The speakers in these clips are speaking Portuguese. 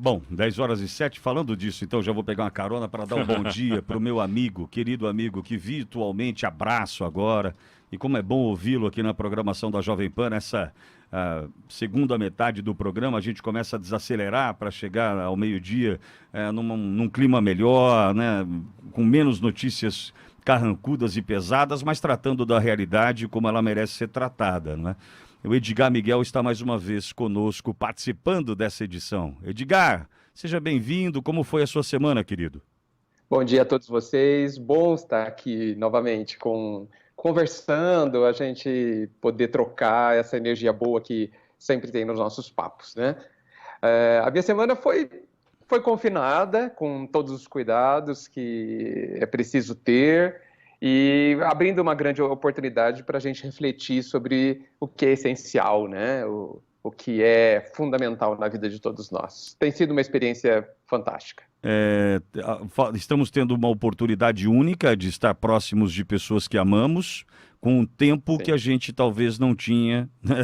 Bom, 10h07, falando disso, então já vou pegar uma carona para dar um bom dia para o meu amigo, querido amigo, que virtualmente abraço agora. E como é bom ouvi-lo aqui na programação da Jovem Pan, nessa segunda metade do programa, a gente começa a desacelerar para chegar ao meio-dia num clima melhor, né, com menos notícias carrancudas e pesadas, mas tratando da realidade como ela merece ser tratada, né? O Edgar Miguel está mais uma vez conosco, participando dessa edição. Edgar, seja bem-vindo. Como foi a sua semana, querido? Bom dia a todos vocês. Bom estar aqui novamente conversando, a gente poder trocar essa energia boa que sempre tem nos nossos papos, né? A minha semana foi confinada, com todos os cuidados que é preciso ter, e abrindo uma grande oportunidade para a gente refletir sobre o que é essencial, né? O que é fundamental na vida de todos nós. Tem sido uma experiência fantástica. Estamos tendo uma oportunidade única de estar próximos de pessoas que amamos, com um tempo Sim. que a gente talvez não tinha, né?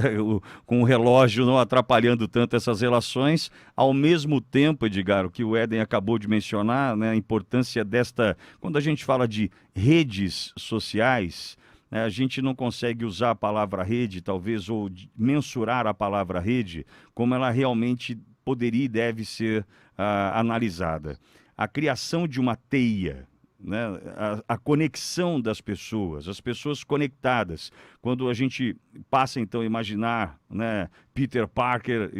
Com o relógio não atrapalhando tanto essas relações. Ao mesmo tempo, Edgar, o que o Éden acabou de mencionar, né, a importância desta... Quando a gente fala de redes sociais, né, a gente não consegue usar a palavra rede, talvez, ou mensurar a palavra rede, como ela realmente poderia e deve ser analisada. A criação de uma teia, né? A conexão das pessoas, as pessoas conectadas. Quando a gente passa, então, a imaginar, né, Peter Parker,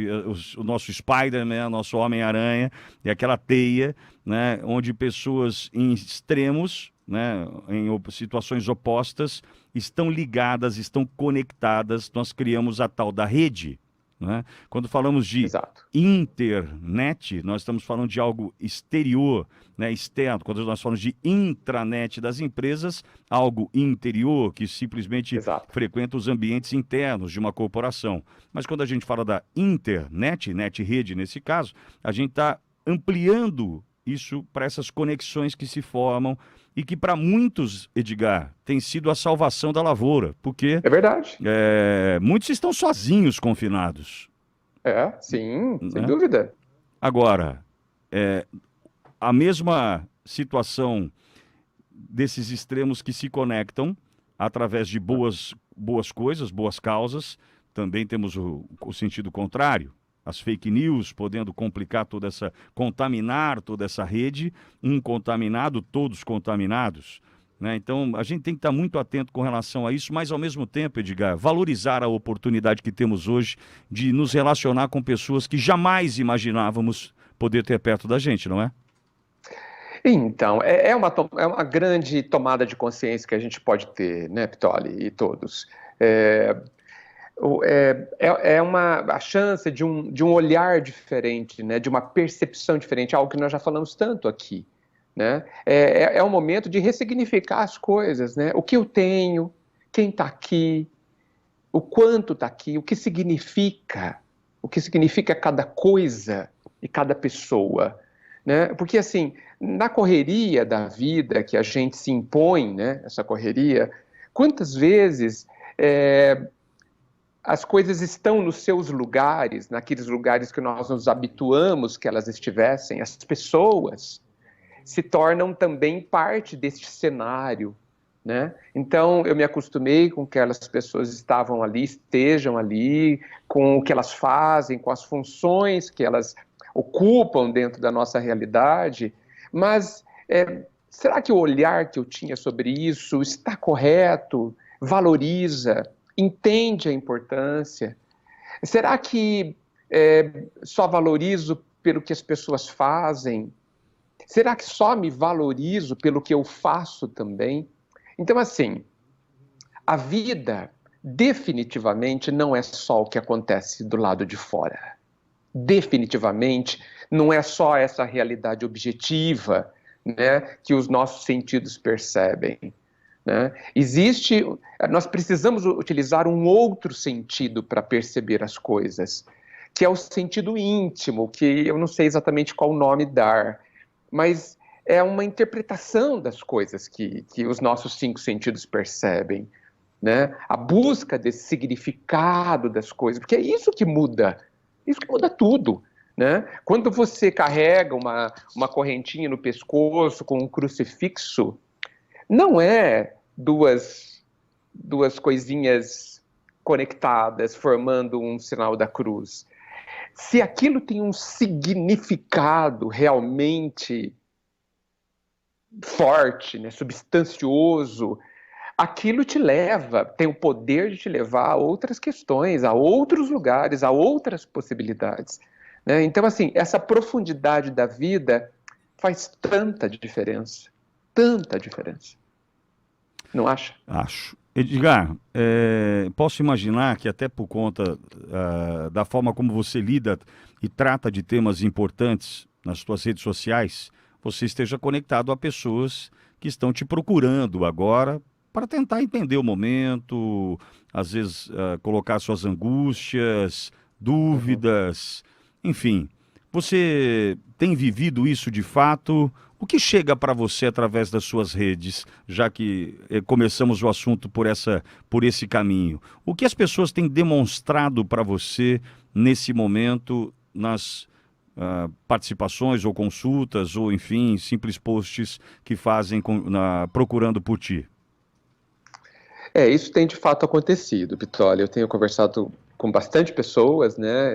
o nosso Spider-Man, o nosso Homem-Aranha, e aquela teia, né, onde pessoas em extremos, né, em situações opostas, estão ligadas, estão conectadas, nós criamos a tal da rede. Né? Quando falamos de Exato. internet, nós estamos falando de algo exterior, né, externo. Quando nós falamos de intranet das empresas, algo interior, que simplesmente Exato. frequenta os ambientes internos de uma corporação. Mas quando a gente fala da internet, net-rede nesse caso, a gente está ampliando isso para essas conexões que se formam e que para muitos, Edgar, tem sido a salvação da lavoura, porque É verdade. muitos estão sozinhos confinados, Sim, sem né? dúvida. Agora, a mesma situação desses extremos que se conectam através de boas coisas, boas causas, também temos o sentido contrário. As fake news podendo contaminar toda essa rede, um contaminado, todos contaminados, né? Então, a gente tem que estar muito atento com relação a isso, mas ao mesmo tempo, Edgar, valorizar a oportunidade que temos hoje de nos relacionar com pessoas que jamais imaginávamos poder ter perto da gente, não é? Então, é uma grande tomada de consciência que a gente pode ter, né, Pitoli e todos. A chance de um olhar diferente, né, de uma percepção diferente, algo que nós já falamos tanto aqui, né? É um momento de ressignificar as coisas, né? O que eu tenho, quem está aqui, o quanto está aqui, o que significa cada coisa e cada pessoa, né? Porque assim, na correria da vida que a gente se impõe, né, essa correria, quantas vezes as coisas estão nos seus lugares, naqueles lugares que nós nos habituamos que elas estivessem, as pessoas se tornam também parte deste cenário, né? Então, eu me acostumei com que aquelas pessoas estavam ali, estejam ali, com o que elas fazem, com as funções que elas ocupam dentro da nossa realidade, mas será que o olhar que eu tinha sobre isso está correto? Valoriza? Entende a importância? Será que só valorizo pelo que as pessoas fazem? Será que só me valorizo pelo que eu faço também? Então, assim, a vida definitivamente não é só o que acontece do lado de fora. Definitivamente não é só essa realidade objetiva, né, que os nossos sentidos percebem, né? Nós precisamos utilizar um outro sentido para perceber as coisas, que é o sentido íntimo, que eu não sei exatamente qual nome dar, mas é uma interpretação das coisas que os nossos 5 sentidos percebem, né? A busca desse significado das coisas, porque é isso que muda tudo, né? Quando você carrega uma correntinha no pescoço com um crucifixo, não é duas coisinhas conectadas formando um sinal da cruz. Se aquilo tem um significado realmente forte, né, substancioso, aquilo te leva, tem o poder de te levar a outras questões, a outros lugares, a outras possibilidades, né? Então, assim, essa profundidade da vida faz tanta diferença. Não acha? Acho. Edgar, posso imaginar que até por conta da forma como você lida e trata de temas importantes nas suas redes sociais, você esteja conectado a pessoas que estão te procurando agora para tentar entender o momento, às vezes colocar suas angústias, Uhum. dúvidas, enfim. Você tem vivido isso de fato? O que chega para você através das suas redes, já que começamos o assunto por esse caminho? O que as pessoas têm demonstrado para você nesse momento nas participações ou consultas ou, enfim, simples posts que fazem procurando por ti? Isso tem de fato acontecido, Vitória. Eu tenho conversado com bastante pessoas, né,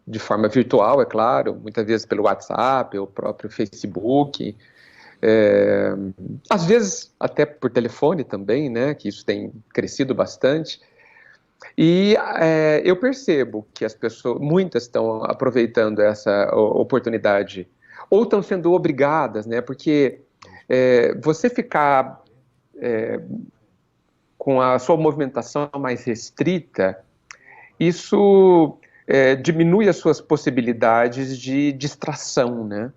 de forma virtual, é claro, muitas vezes pelo WhatsApp, ou próprio Facebook, é, às vezes até por telefone também, né, que isso tem crescido bastante. E eu percebo que as pessoas, muitas estão aproveitando essa oportunidade, ou estão sendo obrigadas, né, porque você ficar com a sua movimentação mais restrita, isso diminui as suas possibilidades de distração, né?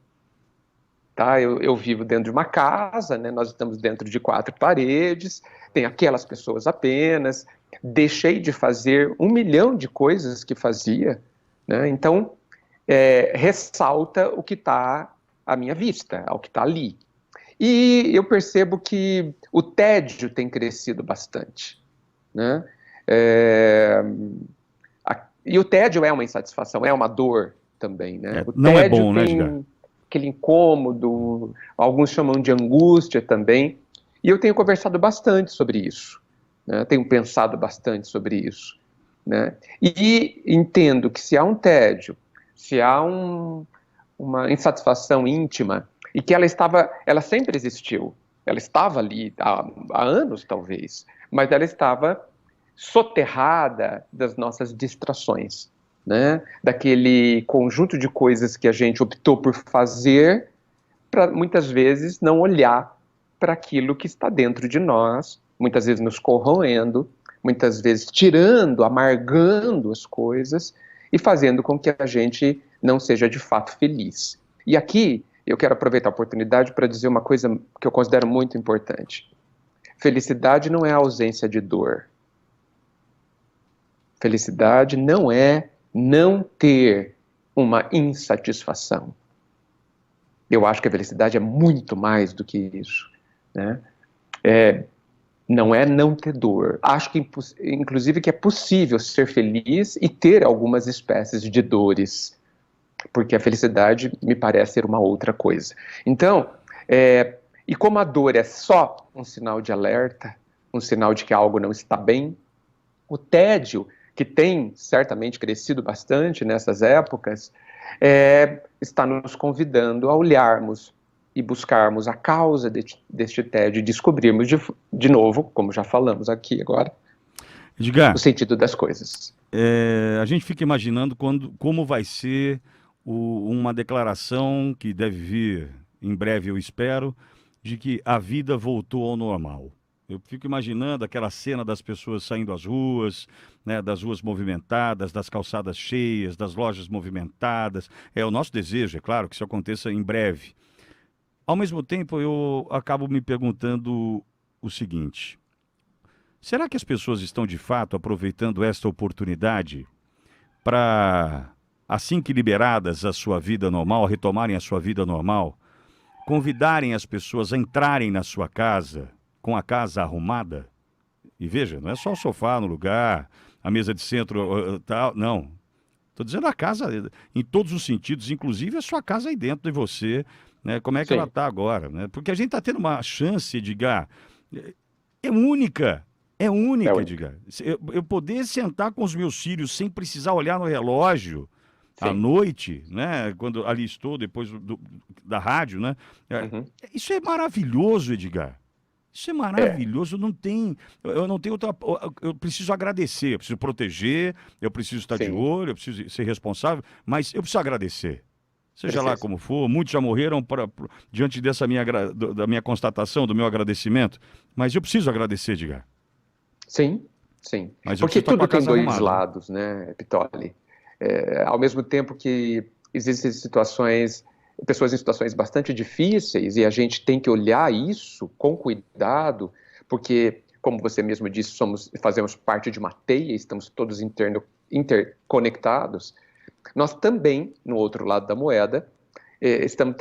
Tá? Eu vivo dentro de uma casa, né? Nós estamos dentro de quatro paredes, tem aquelas pessoas apenas, deixei de fazer 1 milhão de coisas que fazia, né? Então, ressalta o que está à minha vista, ao que está ali. E eu percebo que o tédio tem crescido bastante, né? É, e o tédio é uma insatisfação, é uma dor também, né? O Não é tédio bom, né, Edgar? tem aquele incômodo, alguns chamam de angústia também, e eu tenho conversado bastante sobre isso, né? Tenho pensado bastante sobre isso, né? E entendo que se há um tédio, se há uma insatisfação íntima, e que ela sempre existiu, ela estava ali há anos talvez, mas ela estava soterrada das nossas distrações, né? Daquele conjunto de coisas que a gente optou por fazer para muitas vezes não olhar para aquilo que está dentro de nós, muitas vezes nos corroendo, muitas vezes tirando, amargando as coisas e fazendo com que a gente não seja de fato feliz. E aqui eu quero aproveitar a oportunidade para dizer uma coisa que eu considero muito importante. Felicidade não é a ausência de dor. Felicidade não é não ter uma insatisfação. Eu acho que a felicidade é muito mais do que isso, né? Não é não ter dor. Acho que, inclusive, que é possível ser feliz e ter algumas espécies de dores, porque a felicidade me parece ser uma outra coisa. Então, e como a dor é só um sinal de alerta, um sinal de que algo não está bem, o tédio, que tem certamente crescido bastante nessas épocas, está nos convidando a olharmos e buscarmos a causa deste tédio e descobrirmos de novo, como já falamos aqui agora, o Edgar, sentido das coisas. a gente fica imaginando como vai ser uma declaração que deve vir em breve, eu espero, de que a vida voltou ao normal. Eu fico imaginando aquela cena das pessoas saindo às ruas, né, das ruas movimentadas, das calçadas cheias, das lojas movimentadas. É o nosso desejo, é claro, que isso aconteça em breve. Ao mesmo tempo, eu acabo me perguntando o seguinte: será que as pessoas estão de fato aproveitando esta oportunidade para, assim que liberadas a sua vida normal, retomarem a sua vida normal, convidarem as pessoas a entrarem na sua casa com a casa arrumada? E veja, não é só o sofá no lugar, a mesa de centro, tal, não. Estou dizendo a casa em todos os sentidos, inclusive a sua casa aí dentro de você, né? Como é que ela Sim, está agora, né? Porque a gente está tendo uma chance, Edgar, é é única. É é única, única. Edgar. Eu poder sentar com os meus filhos sem precisar olhar no relógio à Sim. noite, né? Quando ali estou, depois da rádio, né? É, Uhum. isso é maravilhoso, Edgar. Isso é É, maravilhoso, não tem, eu não tenho outra, eu preciso agradecer, eu preciso proteger, eu preciso estar de sim, olho, eu preciso ser responsável, mas eu preciso agradecer. Seja lá preciso. como for, muitos já morreram diante dessa da minha constatação, do meu agradecimento, mas eu preciso agradecer, Edgar. Sim, sim. Mas eu preciso Porque estar com tudo a tem casa dois arrumada, né? lados, né, Pitoli? Ao mesmo tempo que existem situações, pessoas em situações bastante difíceis, e a gente tem que olhar isso com cuidado, porque, como você mesmo disse, fazemos parte de uma teia, estamos todos interconectados. Nós também, no outro lado da moeda, estamos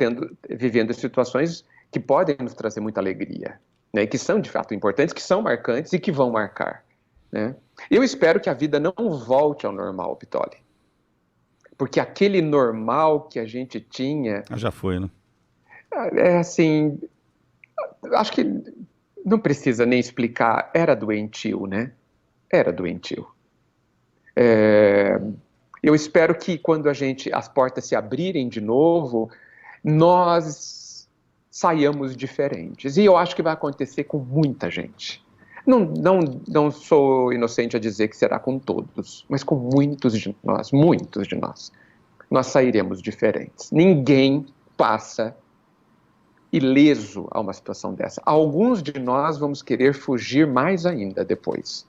vivendo situações que podem nos trazer muita alegria, né, que são de fato importantes, que são marcantes e que vão marcar. Né? Eu espero que a vida não volte ao normal, Pitoli, porque aquele normal que a gente tinha, Ah, já foi, né? é assim, acho que não precisa nem explicar, era doentio, né? Era doentio. É, eu espero que quando as portas se abrirem de novo, nós saiamos diferentes. E eu acho que vai acontecer com muita gente. Não sou inocente a dizer que será com todos, mas com muitos de nós. Nós sairemos diferentes. Ninguém passa ileso a uma situação dessa. Alguns de nós vamos querer fugir mais ainda depois.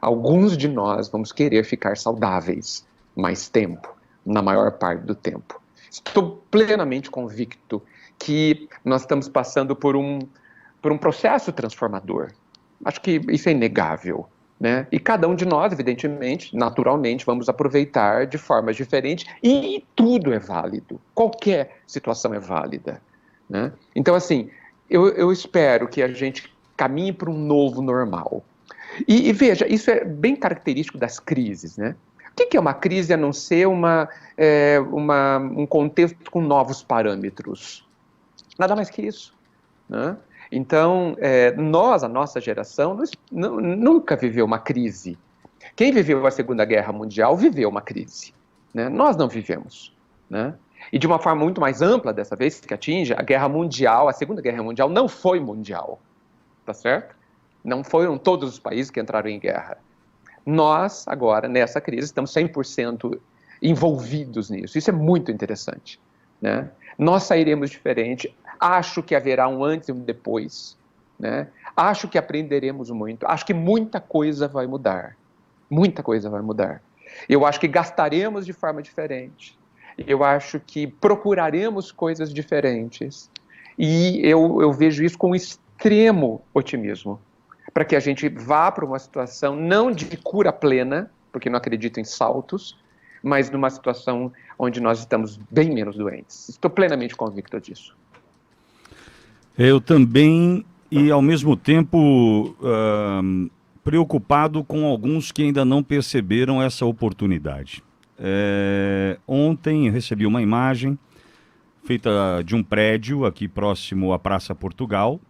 Alguns de nós vamos querer ficar saudáveis mais tempo, na maior parte do tempo. Estou plenamente convicto que nós estamos passando por um processo transformador. Acho que isso é inegável. Né? E cada um de nós, evidentemente, naturalmente, vamos aproveitar de formas diferentes e tudo é válido. Qualquer situação é válida. Né? Então, assim, eu espero que a gente caminhe para um novo normal. E veja, isso é bem característico das crises, né? O que é uma crise a não ser um contexto com novos parâmetros? Nada mais que isso. Né? Então, a nossa geração, nunca viveu uma crise. Quem viveu a Segunda Guerra Mundial viveu uma crise. Né? Nós não vivemos. Né? E de uma forma muito mais ampla dessa vez, que atinge a Guerra Mundial, a Segunda Guerra Mundial não foi mundial. Tá certo? Não foram todos os países que entraram em guerra. Nós, agora, nessa crise, estamos 100% envolvidos nisso. Isso é muito interessante. Né? Nós sairemos diferente. Acho que haverá um antes e um depois. Né? Acho que aprenderemos muito. Acho que muita coisa vai mudar. Muita coisa vai mudar. Eu acho que gastaremos de forma diferente. Eu acho que procuraremos coisas diferentes. E eu vejo isso com extremo otimismo, para que a gente vá para uma situação não de cura plena, porque não acredito em saltos, mas numa situação onde nós estamos bem menos doentes. Estou plenamente convicto disso. Eu também, e ao mesmo tempo preocupado com alguns que ainda não perceberam essa oportunidade. Ontem eu recebi uma imagem feita de um prédio aqui próximo à Praça Portugal,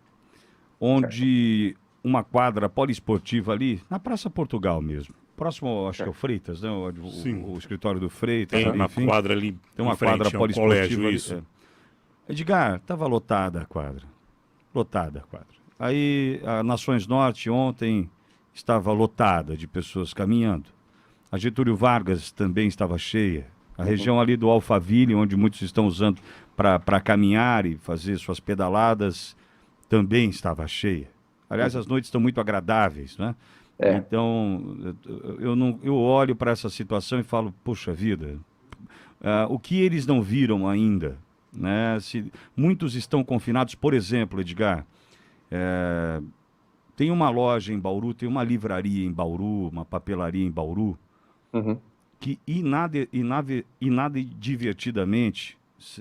Certo, onde uma quadra poliesportiva ali, na Praça Portugal mesmo, próximo, acho que é o certo. Freitas, né? Sim. O escritório do Freitas, Tem ali, uma enfim. quadra ali Tem uma em frente quadra a um colégio, poliesportiva ali. isso. Edgar, estava lotada a quadra. Lotada a quadra. Aí a Nações Norte ontem estava lotada de pessoas caminhando. A Getúlio Vargas também estava cheia. A Uhum. região ali do Alphaville, onde muitos estão usando para caminhar e fazer suas pedaladas, também estava cheia. Aliás, Uhum. as noites estão muito agradáveis, né? É, Então, eu olho para essa situação e falo, puxa vida, o que eles não viram ainda, né? Se muitos estão confinados, por exemplo, Edgar, tem uma loja em Bauru, tem uma livraria em Bauru, uma papelaria em Bauru, uhum. que inadvertidamente,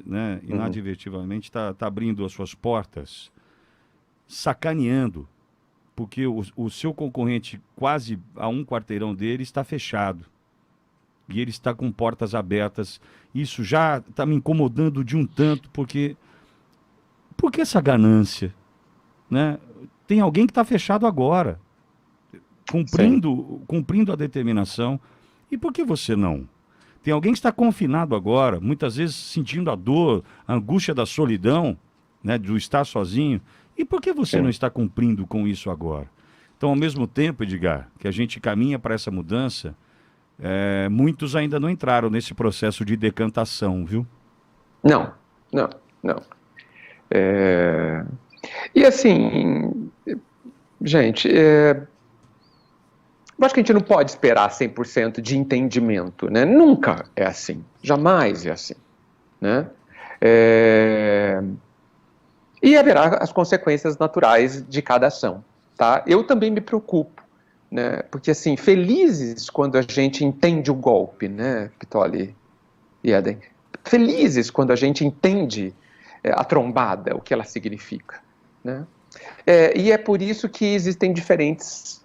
né, Uhum. inadvertidamente tá abrindo as suas portas, sacaneando, porque o seu concorrente quase a um quarteirão dele está fechado. e ele está com portas abertas. Isso já está me incomodando de um tanto, porque por que essa ganância, né? Tem alguém que está fechado agora, Sim. cumprindo a determinação, e por que você não? Tem alguém que está confinado agora, muitas vezes sentindo a dor, a angústia da solidão, né, do estar sozinho. E por que você não Sim. está cumprindo com isso agora? Então, ao mesmo tempo, Edgar, que a gente caminha para essa mudança, muitos ainda não entraram nesse processo de decantação, viu? Não, não, não. É, E assim, gente, eu acho que a gente não pode esperar 100% de entendimento, né? Nunca é assim, jamais é assim, né? É, E haverá as consequências naturais de cada ação, tá? Eu também me preocupo, né? Porque assim, felizes quando a gente entende o golpe, né, Pitoli e Eden? Felizes quando a gente entende a trombada, o que ela significa, né? E é por isso que existem diferentes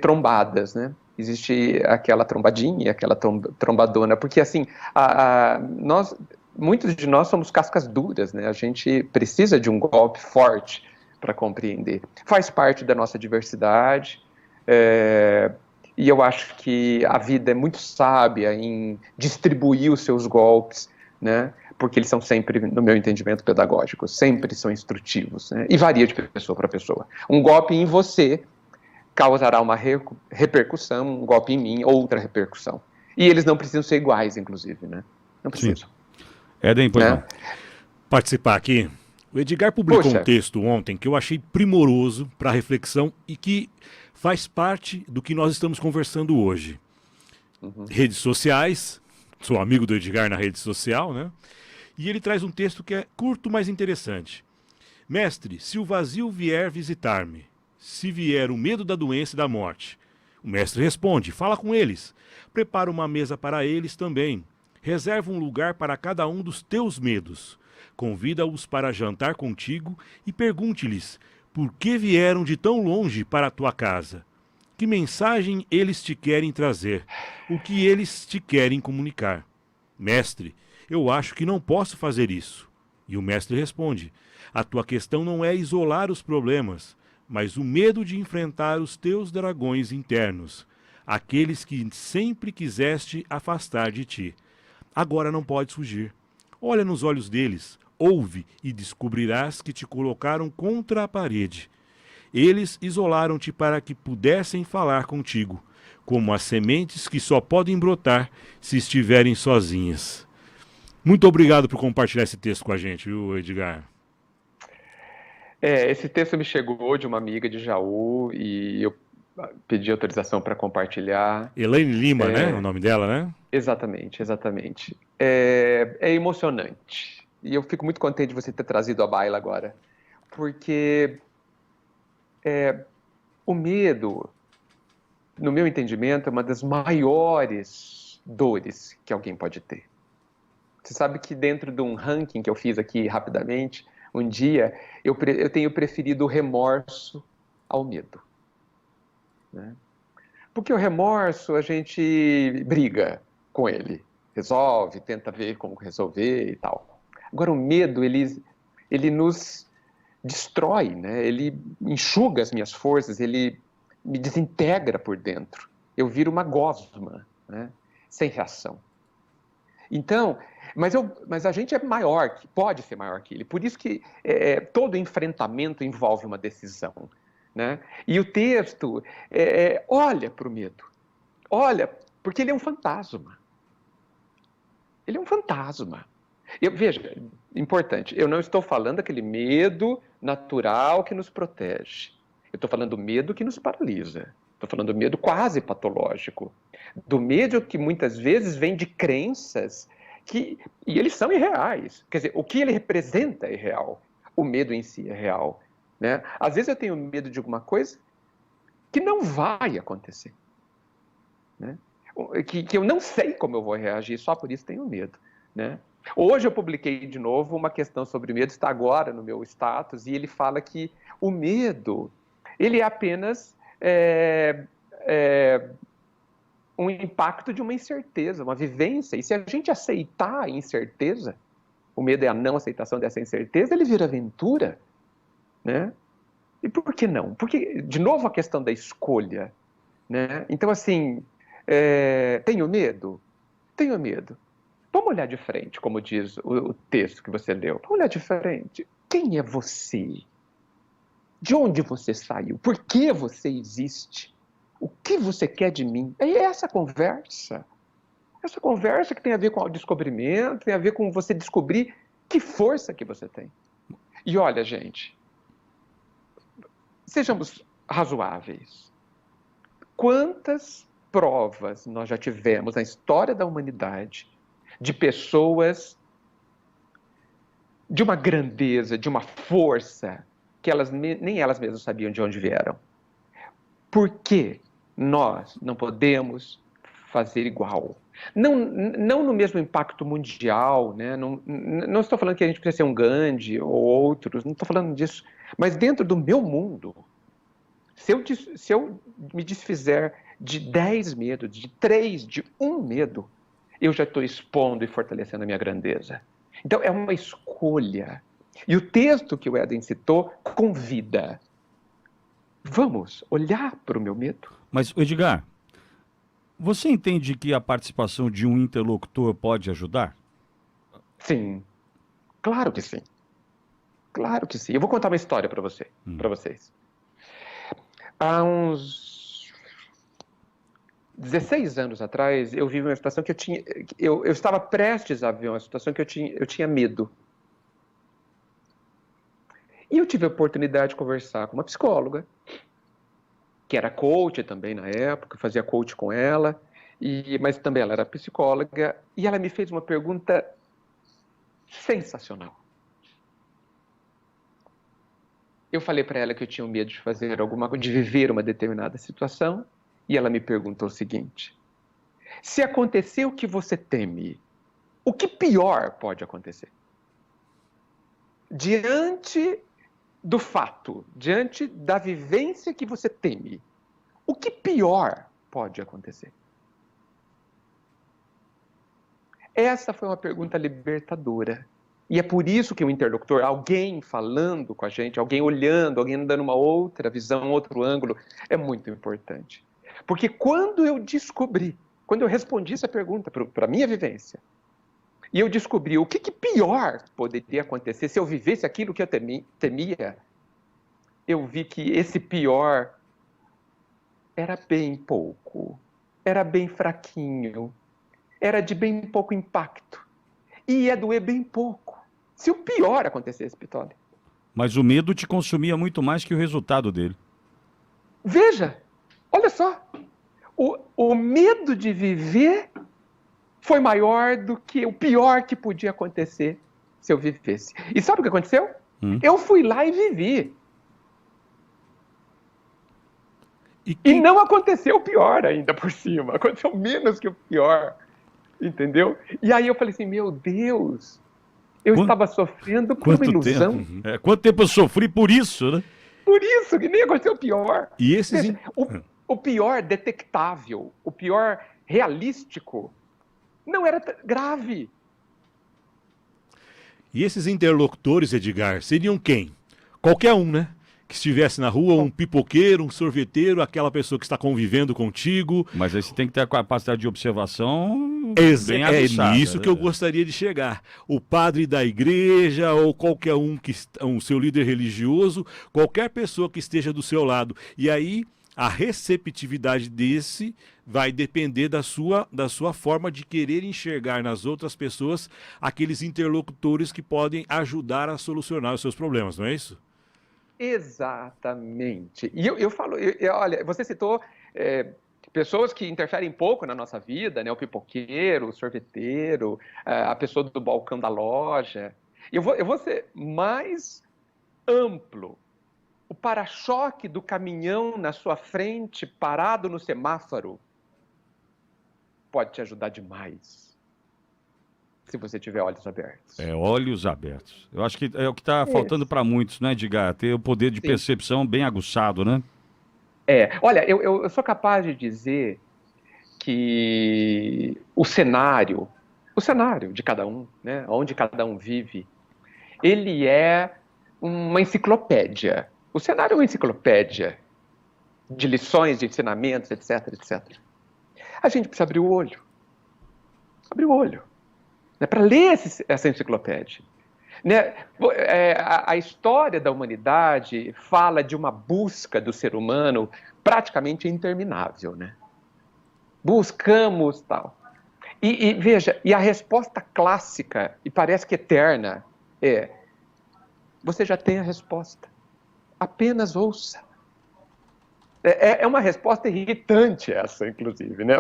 trombadas, né? Existe aquela trombadinha e aquela trombadona, porque assim, muitos de nós somos cascas duras, né? A gente precisa de um golpe forte para compreender. Faz parte da nossa diversidade, e eu acho que a vida é muito sábia em distribuir os seus golpes, né? Porque eles são sempre, no meu entendimento pedagógico, sempre são instrutivos, né? E varia de pessoa para pessoa. Um golpe em você causará uma repercussão, um golpe em mim, outra repercussão. E eles não precisam ser iguais, inclusive, né? Não Sim. precisam, Éden, pois não. né? Participar aqui. O Edgar publicou um Puxa, texto ontem que eu achei primoroso para reflexão e que faz parte do que nós estamos conversando hoje. Redes sociais, sou amigo do Edgar na rede social, né? E ele traz um texto que é curto, mas interessante. Mestre, se o vazio vier visitar-me, se vier o medo da doença e da morte, o mestre responde, fala com eles, prepara uma mesa para eles também, reserva um lugar para cada um dos teus medos, convida-os para jantar contigo e pergunte-lhes por que vieram de tão longe para a tua casa. Que mensagem eles te querem trazer? O que eles te querem comunicar? Mestre, eu acho que não posso fazer isso. E o mestre responde: a tua questão não é isolar os problemas, mas o medo de enfrentar os teus dragões internos, aqueles que sempre quiseste afastar de ti. Agora não podes fugir. Olha nos olhos deles, ouve e descobrirás que te colocaram contra a parede. Eles isolaram-te para que pudessem falar contigo, como as sementes que só podem brotar se estiverem sozinhas. Muito obrigado por compartilhar esse texto com a gente, viu, Edgar? esse texto me chegou de uma amiga de Jaú e eu pedi autorização para compartilhar. Elaine Lima, né? O nome dela, né? Exatamente, exatamente. É emocionante. E eu fico muito contente de você ter trazido à baila agora. Porque o medo, no meu entendimento, é uma das maiores dores que alguém pode ter. Você sabe que dentro de um ranking que eu fiz aqui rapidamente, um dia, eu tenho preferido o remorso ao medo, né? Porque o remorso, a gente briga com ele, resolve, tenta ver como resolver e tal. Agora, o medo, ele nos destrói, né? Ele enxuga as minhas forças, ele me desintegra por dentro. Eu viro uma gosma, né? Sem reação. Então, mas a gente é maior, pode ser maior que ele. Por isso que todo enfrentamento envolve uma decisão, né? E o texto olha para o medo. Olha, porque ele é um fantasma. Ele é um fantasma. Veja, importante, eu não estou falando daquele medo natural que nos protege. Eu estou falando do medo que nos paralisa. Estou falando do medo quase patológico. Do medo que muitas vezes vem de crenças e eles são irreais. Quer dizer, o que ele representa é real. O medo em si é real, né? Às vezes eu tenho medo de alguma coisa que não vai acontecer, né? Que eu não sei como eu vou reagir, só por isso tenho medo, né? Hoje eu publiquei de novo uma questão sobre medo, está agora no meu status, e ele fala que o medo, ele é apenas um impacto de uma incerteza, uma vivência. E se a gente aceitar a incerteza, o medo é a não aceitação dessa incerteza, ele vira aventura, né? E por que não? Porque, de novo, a questão da escolha, né? Então, assim, tenho medo? Tenho medo. Vamos olhar de frente, como diz o texto que você leu. Vamos olhar de frente. Quem é você? De onde você saiu? Por que você existe? O que você quer de mim? É essa conversa. Essa conversa que tem a ver com o descobrimento, tem a ver com você descobrir que força que você tem. E olha, gente, sejamos razoáveis. Quantas provas nós já tivemos na história da humanidade de pessoas de uma grandeza, de uma força, que nem elas mesmas sabiam de onde vieram. Por que nós não podemos fazer igual? Não no mesmo impacto mundial, né? Não estou falando que a gente precisa ser um Gandhi ou outros, não estou falando disso. Mas dentro do meu mundo, se eu me desfizer de 10 medos, de 3, de 1 medo, eu já estou expondo e fortalecendo a minha grandeza. Então, é uma escolha. E o texto que o Éden citou convida. Vamos olhar para o meu medo? Mas, Edgar, você entende que a participação de um interlocutor pode ajudar? Sim. Claro que sim. Claro que sim. Eu vou contar uma história para vocês. Há uns 16 anos atrás, eu vivi uma situação que eu estava prestes a viver uma situação que eu tinha medo. E eu tive a oportunidade de conversar com uma psicóloga, que era coach também na época, fazia coach com ela, mas também ela era psicóloga, e ela me fez uma pergunta sensacional. Eu falei para ela que eu tinha medo de fazer de viver uma determinada situação, e ela me perguntou o seguinte: se acontecer o que você teme, o que pior pode acontecer? Diante do fato, diante da vivência que você teme, o que pior pode acontecer? Essa foi uma pergunta libertadora. E é por isso que o interlocutor, alguém falando com a gente, alguém olhando, alguém dando uma outra visão, outro ângulo, é muito importante. Porque quando eu respondi essa pergunta para a minha vivência, e eu descobri o que pior poderia acontecer se eu vivesse aquilo que eu temia, eu vi que esse pior era bem pouco, era bem fraquinho, era de bem pouco impacto, e ia doer bem pouco, se o pior acontecesse, Pitoli. Mas o medo te consumia muito mais que o resultado dele. Veja, olha só, o medo de viver foi maior do que o pior que podia acontecer se eu vivesse. E sabe o que aconteceu? Eu fui lá e vivi. E não aconteceu o pior ainda por cima. Aconteceu menos que o pior. Entendeu? E aí eu falei assim, meu Deus, eu estava sofrendo por uma ilusão. Quanto tempo eu sofri por isso, né? Por isso, que nem aconteceu o pior. E esses... Veja, o pior detectável, o pior realístico, não era grave. E esses interlocutores, Edgar, seriam quem? Qualquer um, né? Que estivesse na rua, um pipoqueiro, um sorveteiro, aquela pessoa que está convivendo contigo. Mas aí você tem que ter a capacidade de observação bem É aguçada, nisso que eu gostaria de chegar. O padre da igreja ou qualquer um seu líder religioso, qualquer pessoa que esteja do seu lado. E aí a receptividade desse vai depender da sua forma de querer enxergar nas outras pessoas aqueles interlocutores que podem ajudar a solucionar os seus problemas, não é isso? Exatamente. E eu falo, olha, você citou pessoas que interferem pouco na nossa vida, né? O pipoqueiro, o sorveteiro, a pessoa do balcão da loja. Eu vou ser mais amplo. O para-choque do caminhão na sua frente, parado no semáforo, pode te ajudar demais, se você tiver olhos abertos. Olhos abertos. Eu acho que é o que está faltando para muitos, né, Edgar? Ter o poder de percepção bem aguçado, né? Olha, eu sou capaz de dizer que o cenário de cada um, né, onde cada um vive, ele é uma enciclopédia. O cenário é uma enciclopédia de lições, de ensinamentos, etc, etc. A gente precisa abrir o olho. Abrir o olho. Né, para ler essa enciclopédia. Né, a história da humanidade fala de uma busca do ser humano praticamente interminável, né? Buscamos tal. E veja, e a resposta clássica, e parece que eterna, é: você já tem a resposta. Apenas ouça. É uma resposta irritante essa, inclusive, né?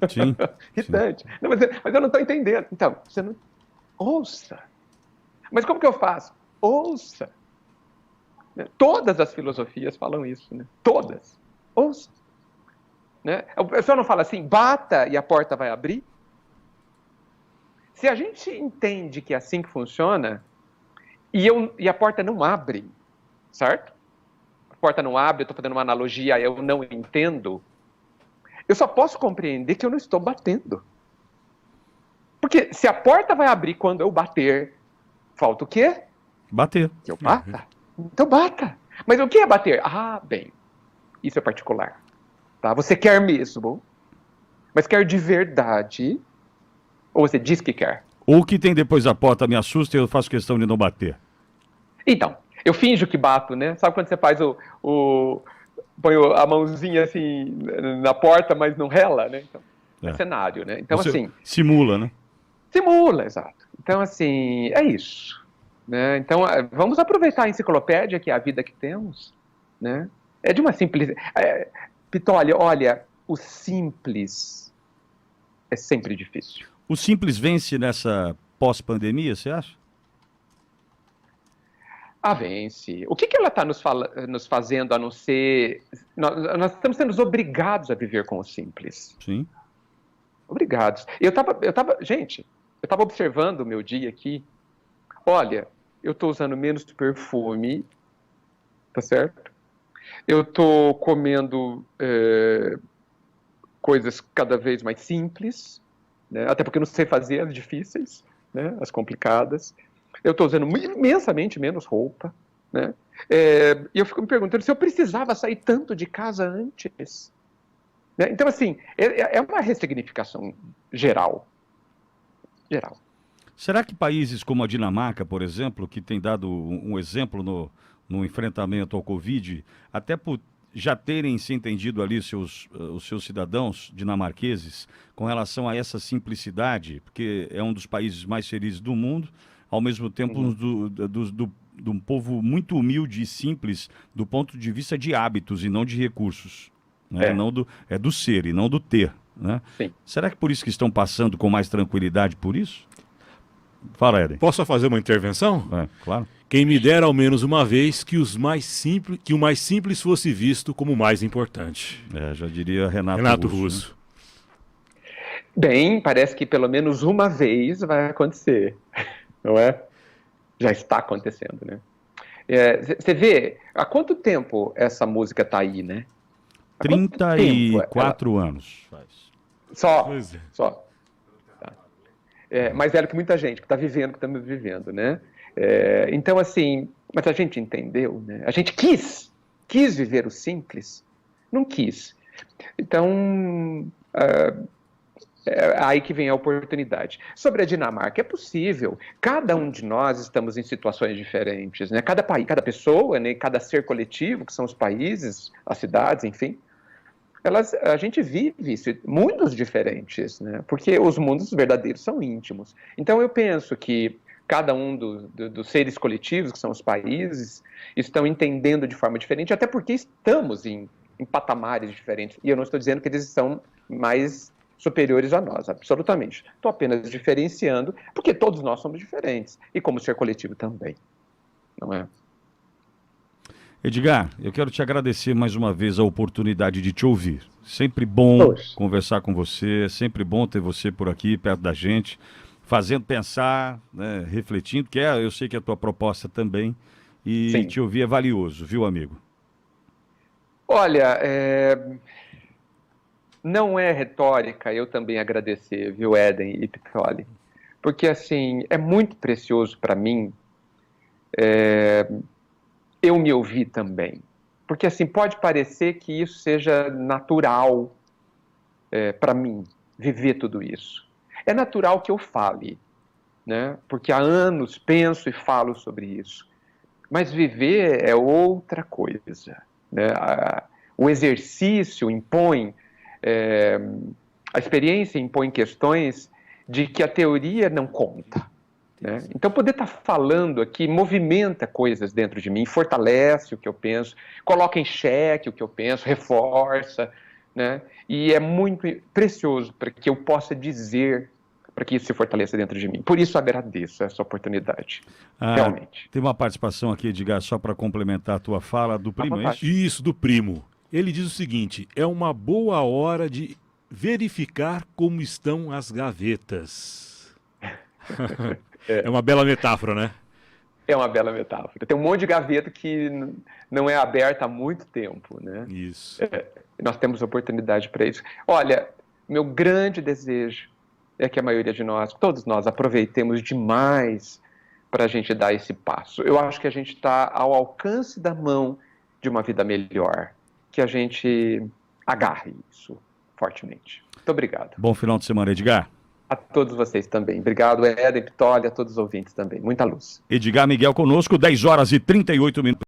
Sim. Irritante. Não, mas eu não estou entendendo. Então, você não... Ouça. Mas como que eu faço? Ouça. Todas as filosofias falam isso, né? Todas. Ouça. Né? O pessoal não fala assim, bata e a porta vai abrir? Se a gente entende que é assim que funciona, e a porta não abre, certo? A porta não abre, eu estou fazendo uma analogia, eu não entendo, eu só posso compreender que eu não estou batendo. Porque se a porta vai abrir quando eu bater, falta o quê? Bater. Que eu bata. Então bata. Mas o que é bater? Ah, bem, isso é particular. Tá? Você quer mesmo, mas quer de verdade, ou você diz que quer? Ou o que tem depois da porta me assusta e eu faço questão de não bater. Então, eu finjo que bato, né? Sabe quando você faz põe a mãozinha assim na porta, mas não rela, né? Então, é cenário, né? Então, você assim... simula, né? Simula, exato. Então, assim, é isso. Né? Então, vamos aproveitar a enciclopédia, que é a vida que temos, né? É de uma simplicidade... Pitolli, olha, o simples é sempre difícil. O simples vence nessa pós-pandemia, você acha? Vence. O que ela está nos fazendo a não ser... Nós estamos sendo obrigados a viver com o simples. Sim. Obrigados. Gente, eu estava observando o meu dia aqui. Olha, eu estou usando menos perfume, tá certo? Eu estou comendo coisas cada vez mais simples, né? Até porque eu não sei fazer as difíceis, né? As complicadas. Eu estou usando imensamente menos roupa, né? E eu fico me perguntando se eu precisava sair tanto de casa antes. Né? Então, assim, é uma ressignificação geral. Geral. Será que países como a Dinamarca, por exemplo, que tem dado um exemplo no enfrentamento ao Covid, até por já terem se entendido ali os seus cidadãos dinamarqueses com relação a essa simplicidade, porque é um dos países mais felizes do mundo, ao mesmo tempo de um povo muito humilde e simples do ponto de vista de hábitos e não de recursos. Né? É do ser e não do ter. Né? Sim. Será que por isso que estão passando com mais tranquilidade por isso? Fala, Éden. Posso só fazer uma intervenção? Claro. Quem me dera ao menos uma vez que o mais simples fosse visto como o mais importante. Já diria Renato Russo. Né? Bem, parece que pelo menos uma vez vai acontecer, não é? Já está acontecendo, né? Você vê, há quanto tempo essa música está aí, né? 34 anos faz. Só. Pois é. Só. Mais velho que muita gente que está vivendo o que estamos vivendo, né? Então, assim, mas a gente entendeu, né? A gente quis viver o simples, não quis. Então, aí que vem a oportunidade. Sobre a Dinamarca, é possível. Cada um de nós estamos em situações diferentes, né? Cada país, cada pessoa, né? Cada ser coletivo, que são os países, as cidades, enfim. A gente vive mundos diferentes, né? Porque os mundos verdadeiros são íntimos. Então eu penso que cada um dos seres coletivos, que são os países, estão entendendo de forma diferente, até porque estamos em patamares diferentes. E eu não estou dizendo que eles são mais superiores a nós, absolutamente. Estou apenas diferenciando, porque todos nós somos diferentes. E como ser coletivo também, não é? Edgar, eu quero te agradecer mais uma vez a oportunidade de te ouvir. Sempre bom conversar com você, sempre bom ter você por aqui, perto da gente, fazendo pensar, né, refletindo, que eu sei que é a tua proposta também, e Sim. te ouvir é valioso, viu, amigo? Olha, não é retórica eu também agradecer, viu, Éden e Pitoli? Porque, assim, é muito precioso para mim eu me ouvir também. Porque, assim, pode parecer que isso seja natural para mim, viver tudo isso. É natural que eu fale, né? Porque há anos penso e falo sobre isso. Mas viver é outra coisa, né? O exercício impõe, a experiência impõe questões de que a teoria não conta. Né? Então, poder estar falando aqui movimenta coisas dentro de mim, fortalece o que eu penso, coloca em xeque o que eu penso, reforça, né? E é muito precioso para que eu possa dizer, para que isso se fortaleça dentro de mim. Por isso agradeço essa oportunidade, realmente. Tem uma participação aqui, Edgar, só para complementar a tua fala, do primo, é isso? Isso, do primo. Ele diz o seguinte: é uma boa hora de verificar como estão as gavetas. É uma bela metáfora, né? É uma bela metáfora. Tem um monte de gaveta que não é aberta há muito tempo, né? Isso. Nós temos oportunidade para isso. Olha, meu grande desejo é que a maioria de nós, todos nós, aproveitemos demais para a gente dar esse passo. Eu acho que a gente está ao alcance da mão de uma vida melhor, que a gente agarre isso fortemente. Muito obrigado. Bom final de semana, Edgar. A todos vocês também. Obrigado, Éden, Pitoli, a todos os ouvintes também. Muita luz. Edgar Miguel conosco, 10 horas e 38 minutos.